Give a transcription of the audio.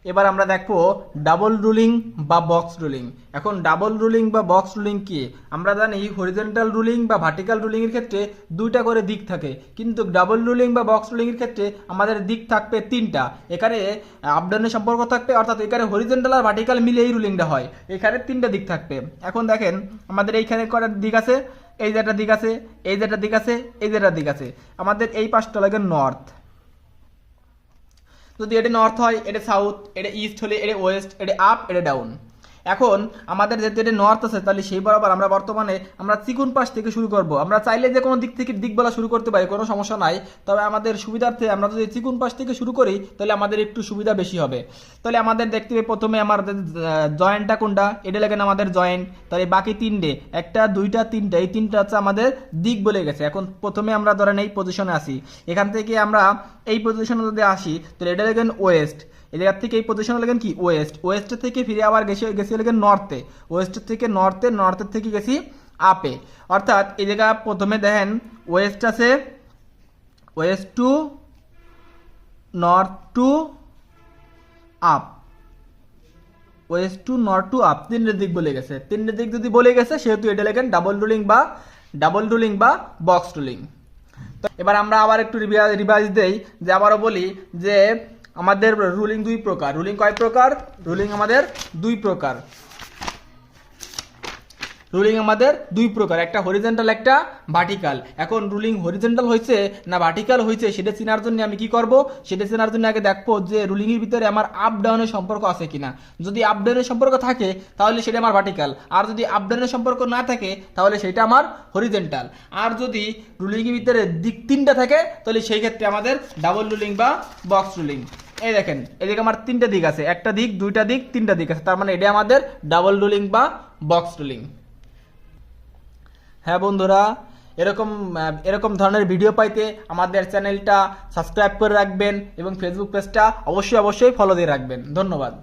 এবার আমরা দেখবো ডাবল রুলিং বা বক্স রুলিং। এখন ডাবল রুলিং বা বক্স রুলিং কি? আমরা জানি হরিজন্টাল রুলিং বা ভার্টিক্যাল রুলিং এর ক্ষেত্রে দুইটা করে দিক থাকে, কিন্তু ডাবল রুলিং বা বক্স রুলিং এর ক্ষেত্রে আমাদের দিক থাকবে তিনটা। এখানে আপ ডাউনের সম্পর্ক থাকবে, অর্থাৎ এখানে হরিজন্টাল আর ভার্টিক্যাল মিলে এই রুলিংটা হয়। এখানে তিনটা দিক থাকবে। এখন দেখেন আমাদের এইখানে কয়টা দিক আছে, এই যে একটা দিক আছে, এই যে একটা দিক আছে, এই যে একটা দিক আছে। আমাদের এই পাশটা লাগে নর্থ। যদি এটা নর্থ হয়, এটা সাউথ, এটা ইস্ট হলে এটা ওয়েস্ট, এটা আপ, এটা ডাউন। এখন আমাদের যেহেতু এটা নর্থ আছে, তাহলে সেই বরাবর আমরা বর্তমানে আমরা চিকুন পাশ থেকে শুরু করব। আমরা চাইলে যে কোনো দিক থেকে দিক বলা শুরু করতে পারি, কোনো সমস্যা নাই। তবে আমাদের সুবিধার্থে আমরা যদি চিকুন পাশ থেকে শুরু করি তাহলে আমাদের একটু সুবিধা বেশি হবে। তাহলে আমাদের দেখতে হবে প্রথমে আমাদের জয়েন্টটা কোনটা, এটা লাগেন আমাদের জয়েন্ট। তাহলে বাকি তিনটে, একটা দুইটা তিনটা, এই তিনটা হচ্ছে আমাদের দিক বলে গেছে। এখন প্রথমে আমরা ধরেন এই পজিশনে আসি, এখান থেকে আমরা এই পজিশনে যদি আসি তাহলে এটা লাগেন ওয়েস্ট। এই জায়গার থেকে এই পজিশনে লাগেন কি ওয়েস্ট। ওয়েস্টের থেকে ফিরে আবার গেছি লাগেন নর্থে। ওয়েস্টের থেকে নর্থে, নর্থের থেকে গেছি আপে। অর্থাৎ এই জায়গা প্রথমে দেখেন ওয়েস্ট আছে, west to north to up, west to north to up, তিনটে দিক বলে গেছে। তিনটে দিক যদি বলে গেছে সেহেতু এটা লেখেন ডাবল রুলিং বা বক্স রুলিং। তো এবার আমরা আবার একটু রিভাইজ দেই, যে আবারও বলি যে আমাদের রুলিং দুই প্রকার। রুলিং কয় প্রকার? রুলিং আমাদের দুই প্রকার। রুলিং আমাদের দুই প্রকার, একটা হরিজন্টাল, একটা ভার্টিক্যাল। এখন রুলিং হরিজন্টাল হয়েছে না ভার্টিক্যাল হয়েছে সেটা চেনার জন্য আমি কি করব? সেটা চেনার জন্য আগে দেখবো যে রুলিং এর ভিতরে আমার আপ ডাউনের সম্পর্ক আছে কিনা। যদি আপ ডাউনের সম্পর্ক থাকে তাহলে সেটা আমার ভার্টিক্যাল, আর যদি আপ ডাউনের সম্পর্ক না থাকে তাহলে সেটা আমার হরিজন্টাল। আর যদি রুলিং এর ভিতরে দিক তিনটা থাকে তাহলে সেই ক্ষেত্রে আমাদের ডাবল রুলিং বা বক্স রুলিং। এই দেখেন এদিকে আমার তিনটা দিক আছে, একটা দিক, দুইটা দিক, তিনটা দিক আছে, তার মানে এটা আমাদের ডাবল রুলিং বা বক্স রুলিং। হ্যাঁ বন্ধুরা, এরকম এরকম ধরনের ভিডিও পাইতে আমাদের চ্যানেলটা সাবস্ক্রাইব করে রাখবেন এবং ফেসবুক পেজটা অবশ্যই ফলো দিয়ে রাখবেন। ধন্যবাদ।